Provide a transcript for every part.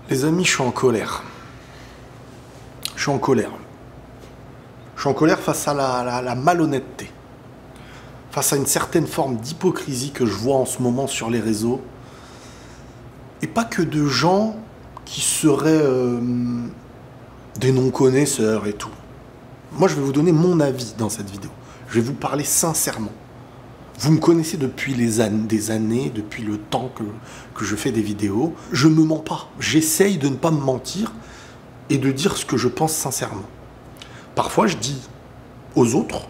Les amis, je suis en colère. Je suis en colère. Je suis en colère face à la malhonnêteté. Face à une certaine forme d'hypocrisie que je vois en ce moment sur les réseaux. Et pas que de gens qui seraient des non-connaisseurs et tout. Moi, je vais vous donner mon avis dans cette vidéo. Je vais vous parler sincèrement. Vous me connaissez depuis des années, depuis le temps que je fais des vidéos. Je ne me mens pas. J'essaye de ne pas me mentir et de dire ce que je pense sincèrement. Parfois, je dis aux autres,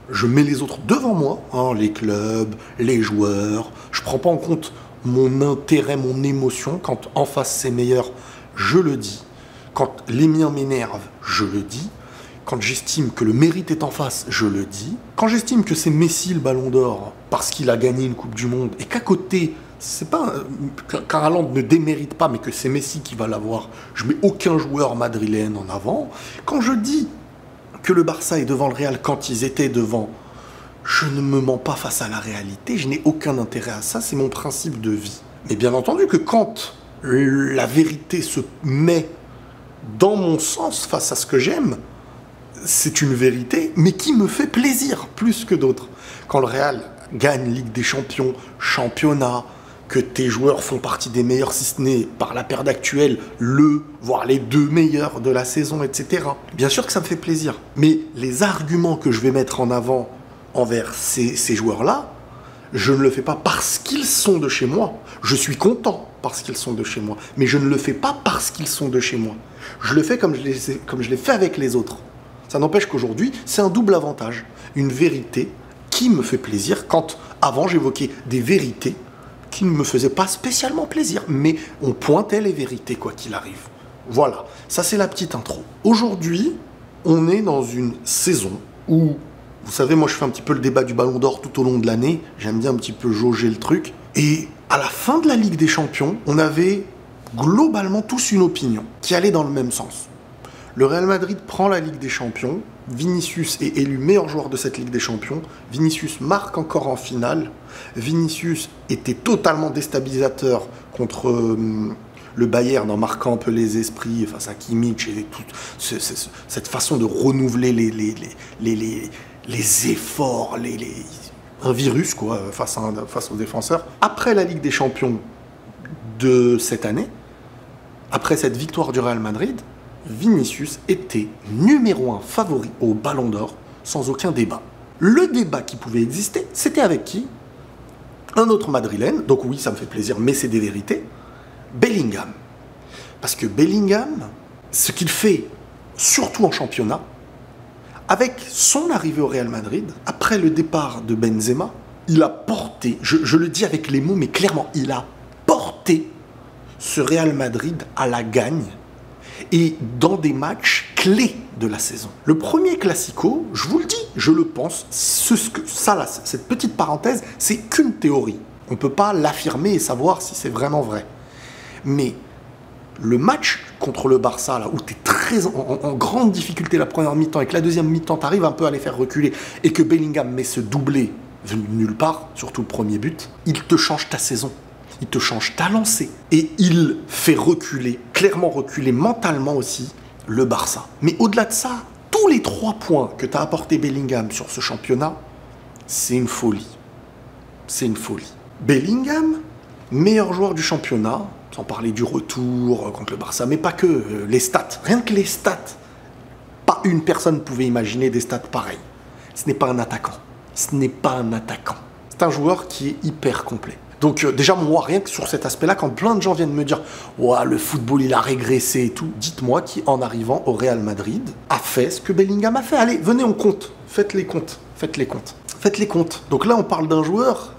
je mets les autres devant moi, hein, les clubs, les joueurs. Je ne prends pas en compte mon intérêt, mon émotion. Quand en face c'est meilleur, je le dis. Quand les miens m'énervent, je le dis. Quand j'estime que le mérite est en face, je le dis. Quand j'estime que c'est Messi le Ballon d'Or parce qu'il a gagné une Coupe du Monde et qu'à côté, c'est pas qu'Haaland ne démérite pas, mais que c'est Messi qui va l'avoir, je mets aucun joueur madrilène en avant. Quand je dis que le Barça est devant le Real quand ils étaient devant, je ne me mens pas face à la réalité, je n'ai aucun intérêt à ça, c'est mon principe de vie. Mais bien entendu que quand la vérité se met dans mon sens face à ce que j'aime, c'est une vérité, mais qui me fait plaisir plus que d'autres. Quand le Real gagne Ligue des Champions, championnat, que tes joueurs font partie des meilleurs, si ce n'est par la période actuelle, voire les 2 meilleurs de la saison, etc. Bien sûr que ça me fait plaisir. Mais les arguments que je vais mettre en avant envers ces joueurs-là, je ne le fais pas parce qu'ils sont de chez moi. Je suis content parce qu'ils sont de chez moi. Mais je ne le fais pas parce qu'ils sont de chez moi. Je le fais comme je l'ai fait avec les autres. Ça n'empêche qu'aujourd'hui, c'est un double avantage. Une vérité qui me fait plaisir, quand avant j'évoquais des vérités qui ne me faisaient pas spécialement plaisir, mais on pointait les vérités quoi qu'il arrive. Voilà, ça c'est la petite intro. Aujourd'hui, on est dans une saison où, vous savez, moi je fais un petit peu le débat du Ballon d'Or tout au long de l'année, j'aime bien un petit peu jauger le truc, et à la fin de la Ligue des Champions, on avait globalement tous une opinion qui allait dans le même sens. Le Real Madrid prend la Ligue des Champions, Vinicius est élu meilleur joueur de cette Ligue des Champions, Vinicius marque encore en finale, Vinicius était totalement déstabilisateur contre le Bayern en marquant un peu les esprits face à Kimmich et toute cette façon de renouveler les efforts, un virus quoi, face aux défenseurs. Après la Ligue des Champions de cette année, après cette victoire du Real Madrid, Vinicius était numéro 1 favori au Ballon d'Or, sans aucun débat. Le débat qui pouvait exister, c'était avec qui? Un autre madrilène, donc oui, ça me fait plaisir, mais c'est des vérités, Bellingham. Parce que Bellingham, ce qu'il fait, surtout en championnat, avec son arrivée au Real Madrid, après le départ de Benzema, il a porté, je le dis avec les mots, mais clairement, il a porté ce Real Madrid à la gagne, et dans des matchs clés de la saison. Le premier Classico, je vous le dis, je le pense, cette petite parenthèse, c'est qu'une théorie. On ne peut pas l'affirmer et savoir si c'est vraiment vrai. Mais le match contre le Barça, là, où tu es très en grande difficulté la première mi-temps et que la deuxième mi-temps, tu arrives un peu à les faire reculer et que Bellingham met ce doublé venu de nulle part, surtout le premier but, il te change ta saison. Il te change ta lancée. Et il fait reculer, clairement reculer mentalement aussi, le Barça. Mais au-delà de ça, tous les 3 points que t'as apporté Bellingham sur ce championnat, c'est une folie. C'est une folie. Bellingham, meilleur joueur du championnat, sans parler du retour contre le Barça, mais pas que, les stats. Rien que les stats. Pas une personne pouvait imaginer des stats pareils. Ce n'est pas un attaquant. Ce n'est pas un attaquant. C'est un joueur qui est hyper complet. Donc déjà, moi, rien que sur cet aspect-là, quand plein de gens viennent me dire « Ouah, le football, il a régressé et tout », dites-moi qui, en arrivant au Real Madrid, a fait ce que Bellingham a fait. Allez, venez, on compte. Faites les comptes. Faites les comptes. Faites les comptes. Donc là, on parle d'un joueur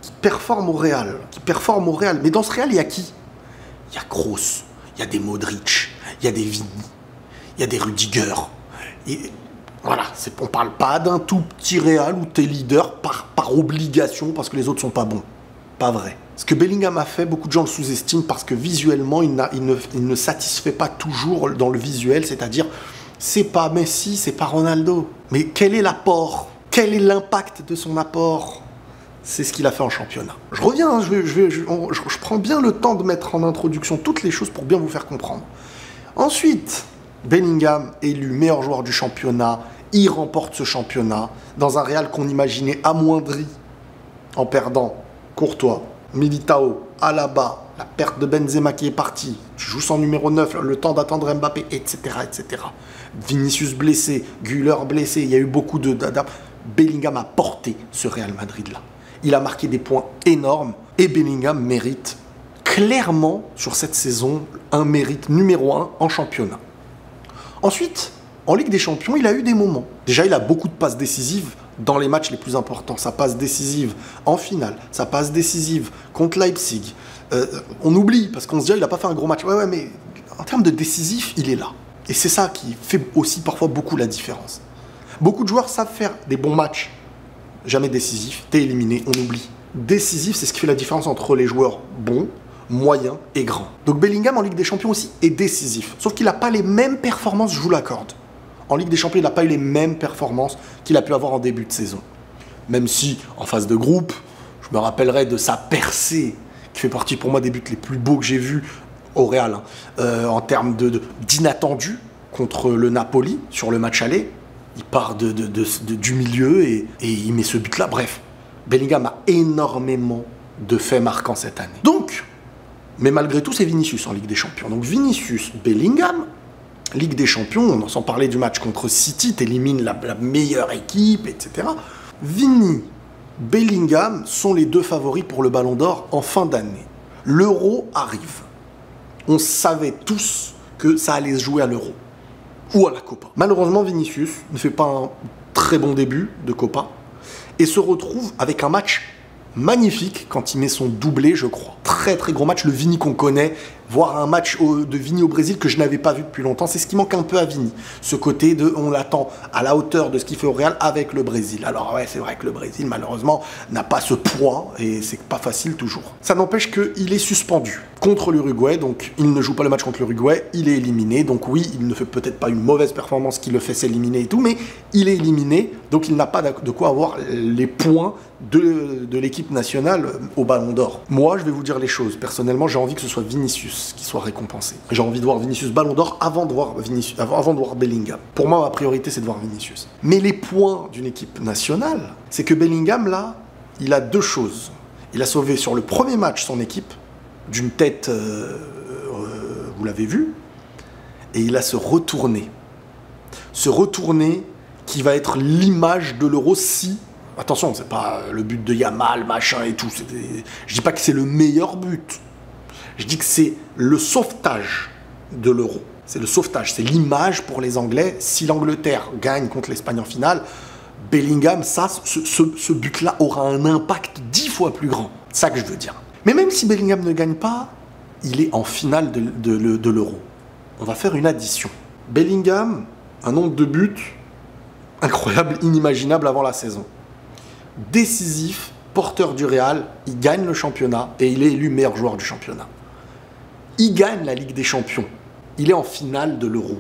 qui performe au Real. Mais dans ce Real, il y a qui? Il y a Kroos, il y a des Modric, il y a des Vini, il y a des Rudiger. Et voilà, on ne parle pas d'un tout petit Real où tu es leader par obligation parce que les autres sont pas bons. Pas vrai. Ce que Bellingham a fait, beaucoup de gens le sous-estiment parce que visuellement, il ne satisfait pas toujours dans le visuel, c'est-à-dire, c'est pas Messi, c'est pas Ronaldo. Mais quel est l'apport? Quel est l'impact de son apport? c'est ce qu'il a fait en championnat. Je reviens, hein, je prends bien le temps de mettre en introduction toutes les choses pour bien vous faire comprendre. Ensuite, Bellingham élu meilleur joueur du championnat, il remporte ce championnat dans un Real qu'on imaginait amoindri en perdant Courtois, Militao, Alaba, la perte de Benzema qui est parti, tu joues sans numéro 9, le temps d'attendre Mbappé, etc., etc. Vinicius blessé, Güler blessé, il y a eu beaucoup de... Bellingham a porté ce Real Madrid-là. Il a marqué des points énormes et Bellingham mérite clairement sur cette saison un mérite numéro 1 en championnat. Ensuite, en Ligue des Champions, il a eu des moments. Déjà, il a beaucoup de passes décisives dans les matchs les plus importants. Sa passe décisive en finale, sa passe décisive contre Leipzig. On oublie, parce qu'on se dit, il n'a pas fait un gros match. Ouais, mais en termes de décisif, il est là. Et c'est ça qui fait aussi parfois beaucoup la différence. Beaucoup de joueurs savent faire des bons matchs, jamais décisifs. T'es éliminé, on oublie. Décisif, c'est ce qui fait la différence entre les joueurs bons, moyens et grands. Donc Bellingham en Ligue des Champions aussi est décisif. Sauf qu'il n'a pas les mêmes performances, je vous l'accorde. En Ligue des Champions, il n'a pas eu les mêmes performances qu'il a pu avoir en début de saison. Même si, en phase de groupe, je me rappellerai de sa percée, qui fait partie pour moi des buts les plus beaux que j'ai vus au Real, hein, en termes d'inattendu contre le Napoli sur le match aller. Il part du milieu et il met ce but-là. Bref, Bellingham a énormément de faits marquants cette année. Donc, mais malgré tout, c'est Vinicius en Ligue des Champions. Donc Vinicius, Bellingham, Ligue des Champions, on en parler du match contre City, t'élimines la meilleure équipe, etc. Vini, Bellingham sont les deux favoris pour le Ballon d'Or en fin d'année. L'Euro arrive. On savait tous que ça allait se jouer à l'Euro ou à la Copa. Malheureusement, Vinicius ne fait pas un très bon début de Copa et se retrouve avec un match magnifique quand il met son doublé, je crois. Très très gros match, le Vini qu'on connaît, voir un match de Vini au Brésil que je n'avais pas vu depuis longtemps, c'est ce qui manque un peu à Vini. Ce côté de, on l'attend à la hauteur de ce qu'il fait au Real avec le Brésil. Alors ouais, c'est vrai que le Brésil, malheureusement, n'a pas ce poids et c'est pas facile toujours. Ça n'empêche qu'il est suspendu contre l'Uruguay, donc il ne joue pas le match contre l'Uruguay, il est éliminé. Donc oui, il ne fait peut-être pas une mauvaise performance qui le fait s'éliminer et tout, mais il est éliminé, donc il n'a pas de quoi avoir les points de l'équipe nationale au Ballon d'Or. Moi, je vais vous dire les choses. Personnellement, j'ai envie que ce soit Vinicius qui soit récompensé. J'ai envie de voir Vinicius Ballon d'Or avant de voir Bellingham. Pour moi, ma priorité, c'est de voir Vinicius. Mais les points d'une équipe nationale, c'est que Bellingham, là, il a deux choses. Il a sauvé sur le premier match son équipe d'une tête, vous l'avez vu, et il a se retourné. Ce retourné qui va être l'image de l'Euro si... Attention, c'est pas le but de Yamal, machin et tout. Je dis pas que c'est le meilleur but. Je dis que c'est le sauvetage de l'Euro. C'est le sauvetage, c'est l'image pour les Anglais. Si l'Angleterre gagne contre l'Espagne en finale, Bellingham, ce but-là aura un impact 10 fois plus grand. C'est ça que je veux dire. Mais même si Bellingham ne gagne pas, il est en finale de l'Euro. On va faire une addition. Bellingham, un nombre de buts incroyable, inimaginable avant la saison. Décisif, porteur du Real, il gagne le championnat et il est élu meilleur joueur du championnat. Il gagne la Ligue des Champions. Il est en finale de l'Euro.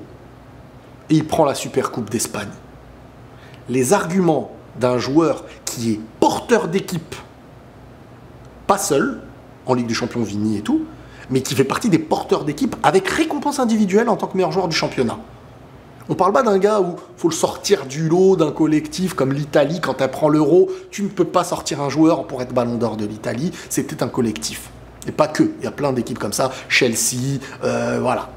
Et il prend la Supercoupe d'Espagne. Les arguments d'un joueur qui est porteur d'équipe, pas seul, en Ligue des Champions, Vini et tout, mais qui fait partie des porteurs d'équipe avec récompense individuelle en tant que meilleur joueur du championnat. On parle pas d'un gars où il faut le sortir du lot d'un collectif comme l'Italie. Quand elle prend l'Euro, tu ne peux pas sortir un joueur pour être Ballon d'Or de l'Italie. C'était un collectif. Et pas que. Il y a plein d'équipes comme ça. Chelsea, voilà.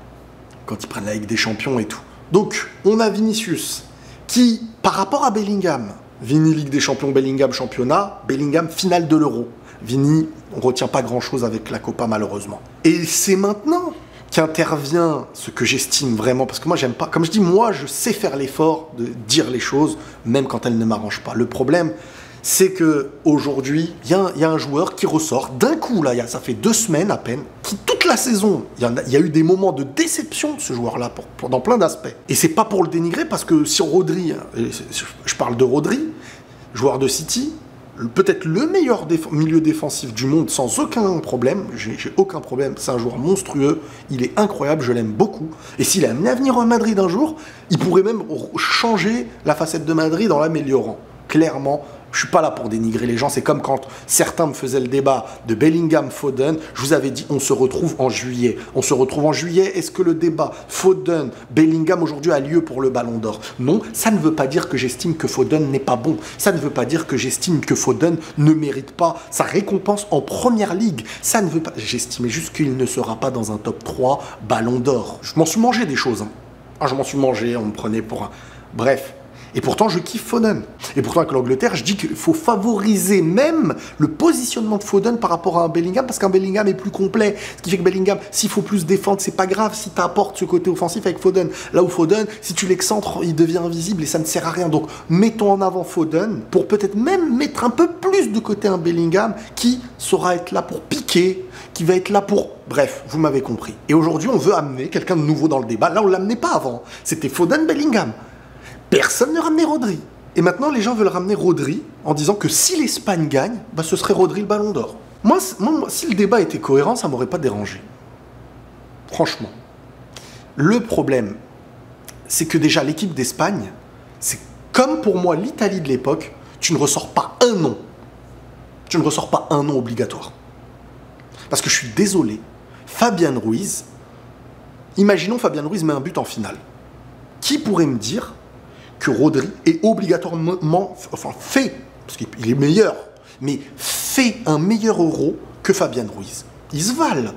Quand ils prennent la Ligue des Champions et tout. Donc, on a Vinicius qui, par rapport à Bellingham, Vini Ligue des Champions, Bellingham championnat, Bellingham finale de l'Euro. Vini, on retient pas grand-chose avec la Copa malheureusement. Et c'est maintenant qu'intervient ce que j'estime vraiment, parce que moi j'aime pas, comme je dis, moi je sais faire l'effort de dire les choses, même quand elles ne m'arrangent pas. Le problème, c'est que aujourd'hui, il y a un joueur qui ressort d'un coup, là, ça fait 2 semaines à peine, qui toute la saison, il y a eu des moments de déception de ce joueur-là, dans plein d'aspects. Et c'est pas pour le dénigrer, parce que si Rodri, je parle de Rodri, joueur de City, peut-être le meilleur milieu défensif du monde sans aucun problème, j'ai aucun problème, c'est un joueur monstrueux, il est incroyable, je l'aime beaucoup, et s'il a amené à venir au Madrid un jour, il pourrait même changer la facette de Madrid en l'améliorant. Clairement, Je suis pas là pour dénigrer les gens. C'est comme quand certains me faisaient le débat de Bellingham-Foden. Je vous avais dit, on se retrouve en juillet. On se retrouve en juillet. Est-ce que le débat Foden-Bellingham aujourd'hui a lieu pour le Ballon d'Or? Non, ça ne veut pas dire que j'estime que Foden n'est pas bon. Ça ne veut pas dire que j'estime que Foden ne mérite pas sa récompense en première ligue. Ça ne veut pas... J'estimais juste qu'il ne sera pas dans un top 3 Ballon d'Or. Je m'en suis mangé des choses. Je m'en suis mangé, on me prenait pour un... Bref. Et pourtant, je kiffe Foden. Et pourtant, avec l'Angleterre, je dis qu'il faut favoriser même le positionnement de Foden par rapport à un Bellingham, parce qu'un Bellingham est plus complet. Ce qui fait que Bellingham, s'il faut plus défendre, c'est pas grave si tu apportes ce côté offensif avec Foden. Là où Foden, si tu l'excentres, il devient invisible et ça ne sert à rien. Donc, mettons en avant Foden pour peut-être même mettre un peu plus de côté un Bellingham qui saura être là pour piquer, qui va être là pour... Bref, vous m'avez compris. Et aujourd'hui, on veut amener quelqu'un de nouveau dans le débat. Là, on ne l'amenait pas avant. C'était Foden-Bellingham. Personne ne ramenait Rodri. Et maintenant, les gens veulent ramener Rodri en disant que si l'Espagne gagne, bah, ce serait Rodri le Ballon d'Or. Moi, si le débat était cohérent, ça ne m'aurait pas dérangé. Franchement. Le problème, c'est que déjà, l'équipe d'Espagne, c'est comme pour moi l'Italie de l'époque, tu ne ressors pas un nom. Tu ne ressors pas un nom obligatoire. Parce que je suis désolé, Fabian Ruiz, imaginons Fabian Ruiz met un but en finale. Qui pourrait me dire que Rodri est obligatoirement, fait, parce qu'il est meilleur, mais fait un meilleur Euro que Fabian Ruiz. Ils se valent.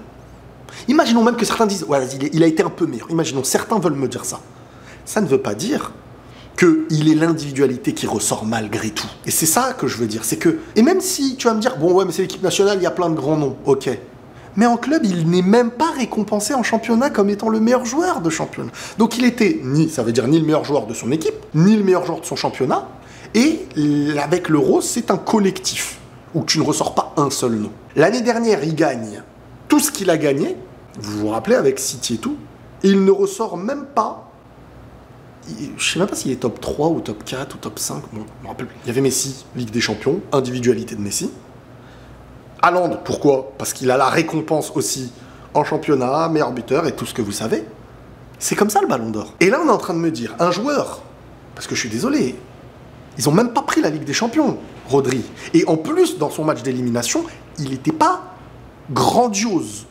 Imaginons même que certains disent, ouais, il a été un peu meilleur. Imaginons, certains veulent me dire ça. Ça ne veut pas dire qu'il est l'individualité qui ressort malgré tout. Et c'est ça que je veux dire, c'est que, et même si tu vas me dire, bon ouais, mais c'est l'équipe nationale, il y a plein de grands noms, ok. Mais en club, il n'est même pas récompensé en championnat comme étant le meilleur joueur de championnat. Donc il était ça veut dire ni le meilleur joueur de son équipe, ni le meilleur joueur de son championnat. Et avec l'Euro, c'est un collectif où tu ne ressors pas un seul nom. L'année dernière, il gagne tout ce qu'il a gagné. Vous vous rappelez avec City et tout. Et il ne ressort même pas. Je ne sais même pas s'il est top 3 ou top 4 ou top 5. Bon, je me rappelle plus. Il y avait Messi, Ligue des Champions, individualité de Messi. Haaland, pourquoi? Parce qu'il a la récompense aussi en championnat, meilleur buteur et tout ce que vous savez. C'est comme ça le Ballon d'Or. Et là, on est en train de me dire, un joueur, parce que je suis désolé, ils n'ont même pas pris la Ligue des Champions, Rodri. Et en plus, dans son match d'élimination, il n'était pas grandiose.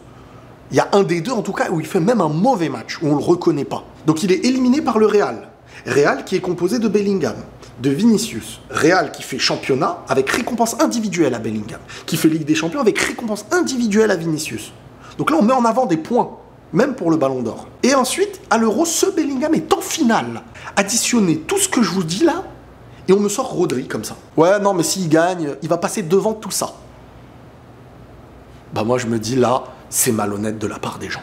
Il y a un des deux, en tout cas, où il fait même un mauvais match, où on ne le reconnaît pas. Donc il est éliminé par le Real. Real qui est composé de Bellingham, de Vinicius. Real qui fait championnat avec récompense individuelle à Bellingham, qui fait Ligue des Champions avec récompense individuelle à Vinicius. Donc là, on met en avant des points, même pour le Ballon d'Or. Et ensuite, à l'Euro, ce Bellingham est en finale. Additionnez tout ce que je vous dis là, et on me sort Rodri comme ça. Ouais, non, mais s'il gagne, il va passer devant tout ça. Bah moi, je me dis là, c'est malhonnête de la part des gens.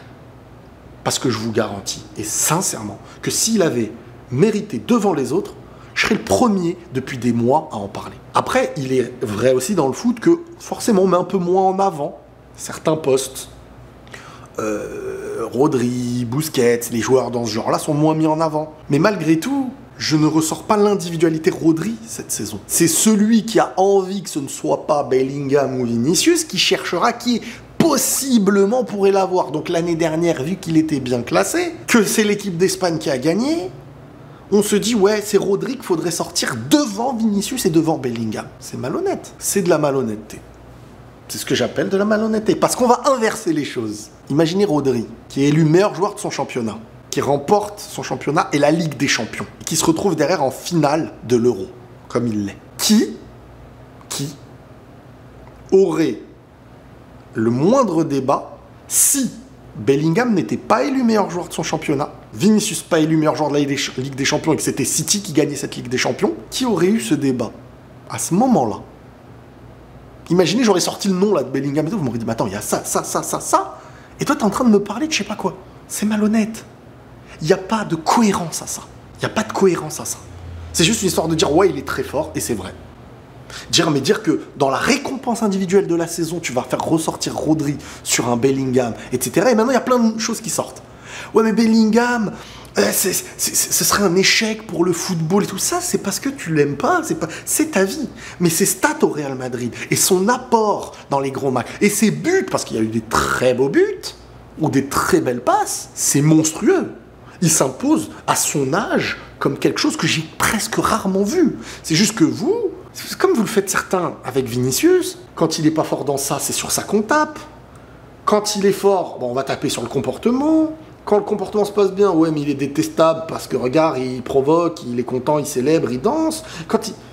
Parce que je vous garantis, et sincèrement, que s'il avait mérité devant les autres, je serais le premier depuis des mois à en parler. Après, il est vrai aussi dans le foot que forcément on met un peu moins en avant certains postes. Rodri, Busquets, les joueurs dans ce genre-là sont moins mis en avant. Mais malgré tout, je ne ressors pas l'individualité Rodri cette saison. C'est celui qui a envie que ce ne soit pas Bellingham ou Vinicius qui cherchera qui possiblement pourrait l'avoir. Donc l'année dernière, vu qu'il était bien classé, que c'est l'équipe d'Espagne qui a gagné, on se dit, ouais, c'est Rodri qu'il faudrait sortir devant Vinicius et devant Bellingham. C'est malhonnête. C'est de la malhonnêteté. C'est ce que j'appelle de la malhonnêteté. Parce qu'on va inverser les choses. Imaginez Rodri, qui est élu meilleur joueur de son championnat, qui remporte son championnat et la Ligue des Champions, et qui se retrouve derrière en finale de l'Euro, comme il l'est. Qui aurait le moindre débat si Bellingham n'était pas élu meilleur joueur de son championnat, Vinicius pas élu meilleur joueur de la Ligue des Champions et que c'était City qui gagnait cette Ligue des Champions, qui aurait eu ce débat à ce moment-là? Imaginez, j'aurais sorti le nom là de Bellingham et tout, vous m'aurez dit, mais attends, il y a ça, et toi t'es en train de me parler de je sais pas quoi. C'est malhonnête. Il n'y a pas de cohérence à ça. Il n'y a pas de cohérence à ça. C'est juste une histoire de dire, ouais, il est très fort, et c'est vrai. Dire que dans la récompense individuelle de la saison, tu vas faire ressortir Rodri sur un Bellingham, etc. Et maintenant, il y a plein de choses qui sortent. Ouais, mais Bellingham, ce serait un échec pour le football et tout ça. C'est parce que tu l'aimes pas, c'est ta vie. Mais ses stats au Real Madrid et son apport dans les gros matchs et ses buts, parce qu'il y a eu des très beaux buts ou des très belles passes, c'est monstrueux. Il s'impose à son âge comme quelque chose que j'ai presque rarement vu. C'est juste que vous Comme vous le faites certains avec Vinicius, quand il n'est pas fort dans ça, c'est sur ça qu'on tape. Quand il est fort, bon, on va taper sur le comportement. Quand le comportement se passe bien, ouais, mais il est détestable parce que regarde, il provoque, il est content, il célèbre, il danse.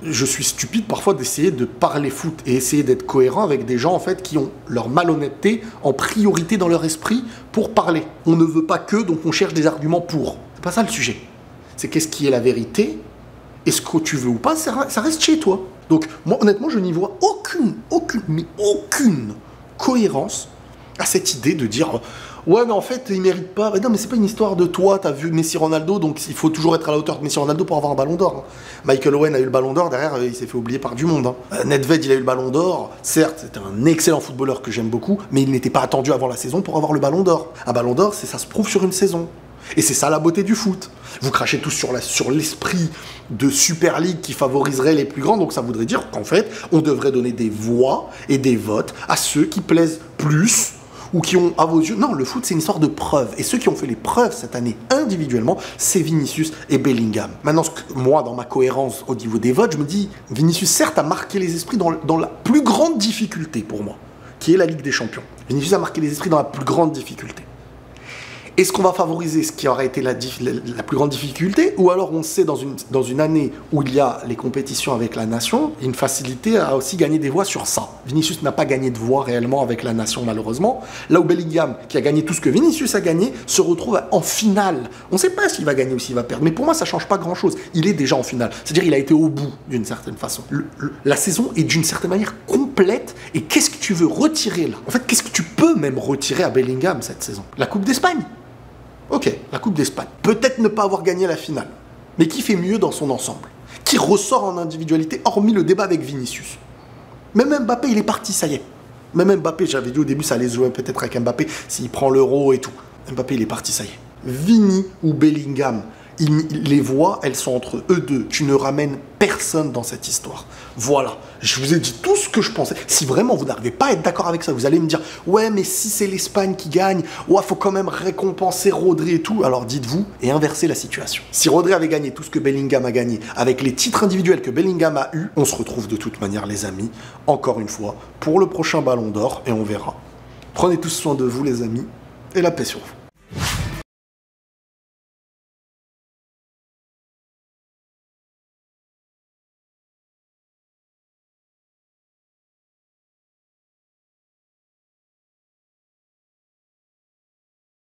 Je suis stupide parfois d'essayer de parler foot et essayer d'être cohérent avec des gens en fait qui ont leur malhonnêteté en priorité dans leur esprit pour parler. On ne veut pas que, donc on cherche des arguments pour. C'est pas ça le sujet. C'est qu'est-ce qui est la vérité. Est-ce que tu veux ou pas, ça reste chez toi. Donc moi honnêtement, je n'y vois aucune cohérence à cette idée de dire ouais mais en fait il mérite pas. Mais non mais c'est pas une histoire de toi, t'as vu Messi Ronaldo donc il faut toujours être à la hauteur de Messi Ronaldo pour avoir un ballon d'or. Michael Owen a eu le ballon d'or, derrière il s'est fait oublier par du monde. Nedved il a eu le ballon d'or, certes c'était un excellent footballeur que j'aime beaucoup, mais il n'était pas attendu avant la saison pour avoir le ballon d'or. Un ballon d'or ça se prouve sur une saison. Et c'est ça la beauté du foot. Vous crachez tous sur l'esprit de Super League qui favoriserait les plus grands, donc ça voudrait dire qu'en fait, on devrait donner des voix et des votes à ceux qui plaisent plus ou qui ont, à vos yeux... Non, le foot, c'est une histoire de preuves. Et ceux qui ont fait les preuves cette année individuellement, c'est Vinicius et Bellingham. Maintenant, moi, dans ma cohérence au niveau des votes, je me dis, Vinicius, certes, a marqué les esprits dans la plus grande difficulté pour moi, qui est la Ligue des Champions. Vinicius a marqué les esprits dans la plus grande difficulté. Est-ce qu'on va favoriser ce qui aurait été la plus grande difficulté, ou alors on sait dans une année où il y a les compétitions avec la nation, une facilité à aussi gagner des voix sur ça. Vinicius n'a pas gagné de voix réellement avec la nation malheureusement, là où Bellingham, qui a gagné tout ce que Vinicius a gagné, se retrouve en finale. On ne sait pas s'il va gagner ou s'il va perdre, mais pour moi ça ne change pas grand-chose. Il est déjà en finale, c'est-à-dire il a été au bout d'une certaine façon. La saison est d'une certaine manière complète, et qu'est-ce que tu veux retirer là? En fait, qu'est-ce que tu peux même retirer à Bellingham cette saison? La Coupe d'Espagne? Ok, la Coupe d'Espagne. Peut-être ne pas avoir gagné la finale, mais qui fait mieux dans son ensemble? Qui ressort en individualité, hormis le débat avec Vinicius? Même Mbappé, il est parti, ça y est. Même Mbappé, j'avais dit au début, ça allait se jouer peut-être avec Mbappé, s'il prend l'Euro et tout. Mbappé, il est parti, ça y est. Vini ou Bellingham, les voix, elles sont entre eux deux. Tu ne ramènes personne dans cette histoire. Voilà, je vous ai dit tout ce que je pensais. Si vraiment vous n'arrivez pas à être d'accord avec ça, vous allez me dire « Ouais, mais si c'est l'Espagne qui gagne, ouais, faut quand même récompenser Rodri et tout. » Alors dites-vous et inversez la situation. Si Rodri avait gagné tout ce que Bellingham a gagné, avec les titres individuels que Bellingham a eu, on se retrouve de toute manière, les amis, encore une fois, pour le prochain Ballon d'Or, et on verra. Prenez tous soin de vous, les amis, et la paix sur vous.